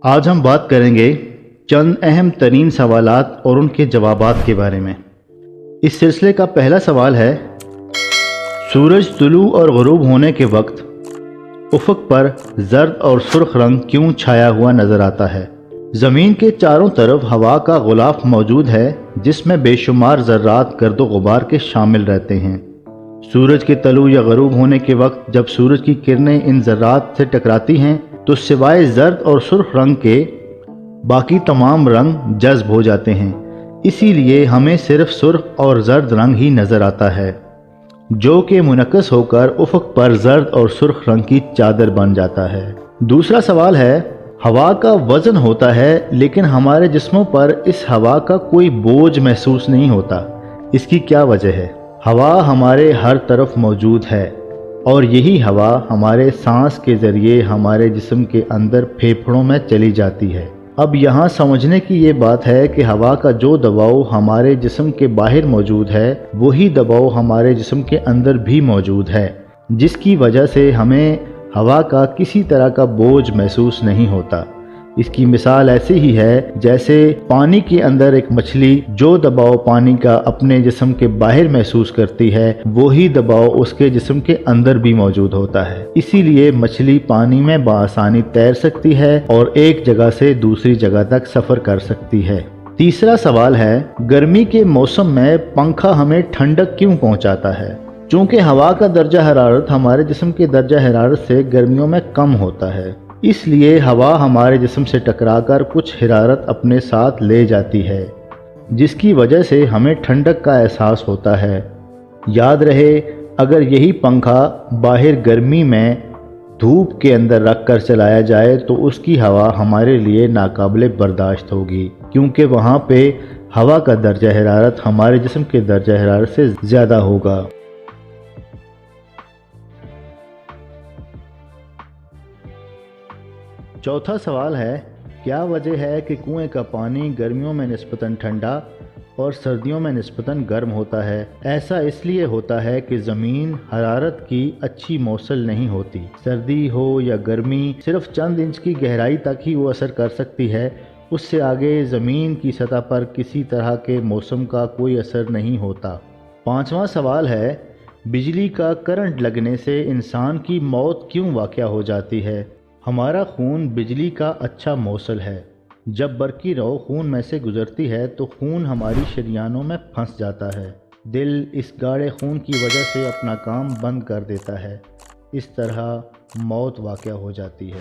آج ہم بات کریں گے چند اہم ترین سوالات اور ان کے جوابات کے بارے میں۔ اس سلسلے کا پہلا سوال ہے، سورج طلوع اور غروب ہونے کے وقت افق پر زرد اور سرخ رنگ کیوں چھایا ہوا نظر آتا ہے؟ زمین کے چاروں طرف ہوا کا غلاف موجود ہے جس میں بے شمار ذرات گرد و غبار کے شامل رہتے ہیں۔ سورج کے طلوع یا غروب ہونے کے وقت جب سورج کی کرنیں ان ذرات سے ٹکراتی ہیں تو سوائے زرد اور سرخ رنگ کے باقی تمام رنگ جذب ہو جاتے ہیں، اسی لیے ہمیں صرف سرخ اور زرد رنگ ہی نظر آتا ہے، جو کہ منعکس ہو کر افق پر زرد اور سرخ رنگ کی چادر بن جاتا ہے۔ دوسرا سوال ہے، ہوا کا وزن ہوتا ہے لیکن ہمارے جسموں پر اس ہوا کا کوئی بوجھ محسوس نہیں ہوتا، اس کی کیا وجہ ہے؟ ہوا ہمارے ہر طرف موجود ہے اور یہی ہوا ہمارے سانس کے ذریعے ہمارے جسم کے اندر پھیپھڑوں میں چلی جاتی ہے۔ اب یہاں سمجھنے کی یہ بات ہے کہ ہوا کا جو دباؤ ہمارے جسم کے باہر موجود ہے وہی دباؤ ہمارے جسم کے اندر بھی موجود ہے، جس کی وجہ سے ہمیں ہوا کا کسی طرح کا بوجھ محسوس نہیں ہوتا۔ اس کی مثال ایسی ہی ہے جیسے پانی کے اندر ایک مچھلی جو دباؤ پانی کا اپنے جسم کے باہر محسوس کرتی ہے وہی دباؤ اس کے جسم کے اندر بھی موجود ہوتا ہے، اسی لیے مچھلی پانی میں بآسانی تیر سکتی ہے اور ایک جگہ سے دوسری جگہ تک سفر کر سکتی ہے۔ تیسرا سوال ہے، گرمی کے موسم میں پنکھا ہمیں ٹھنڈک کیوں پہنچاتا ہے؟ چونکہ ہوا کا درجہ حرارت ہمارے جسم کے درجہ حرارت سے گرمیوں میں کم ہوتا ہے، اس لیے ہوا ہمارے جسم سے ٹکرا کر کچھ حرارت اپنے ساتھ لے جاتی ہے، جس کی وجہ سے ہمیں ٹھنڈک کا احساس ہوتا ہے۔ یاد رہے، اگر یہی پنکھا باہر گرمی میں دھوپ کے اندر رکھ کر چلایا جائے تو اس کی ہوا ہمارے لیے ناقابل برداشت ہوگی، کیونکہ وہاں پہ ہوا کا درجہ حرارت ہمارے جسم کے درجہ حرارت سے زیادہ ہوگا۔ چوتھا سوال ہے، کیا وجہ ہے کہ کنویں کا پانی گرمیوں میں نسبتاً ٹھنڈا اور سردیوں میں نسبتاً گرم ہوتا ہے؟ ایسا اس لیے ہوتا ہے کہ زمین حرارت کی اچھی موصل نہیں ہوتی، سردی ہو یا گرمی صرف چند انچ کی گہرائی تک ہی وہ اثر کر سکتی ہے، اس سے آگے زمین کی سطح پر کسی طرح کے موسم کا کوئی اثر نہیں ہوتا۔ پانچواں سوال ہے، بجلی کا کرنٹ لگنے سے انسان کی موت کیوں واقع ہو جاتی ہے؟ ہمارا خون بجلی کا اچھا موصل ہے، جب برقی رو خون میں سے گزرتی ہے تو خون ہماری شریانوں میں پھنس جاتا ہے، دل اس گاڑے خون کی وجہ سے اپنا کام بند کر دیتا ہے، اس طرح موت واقع ہو جاتی ہے۔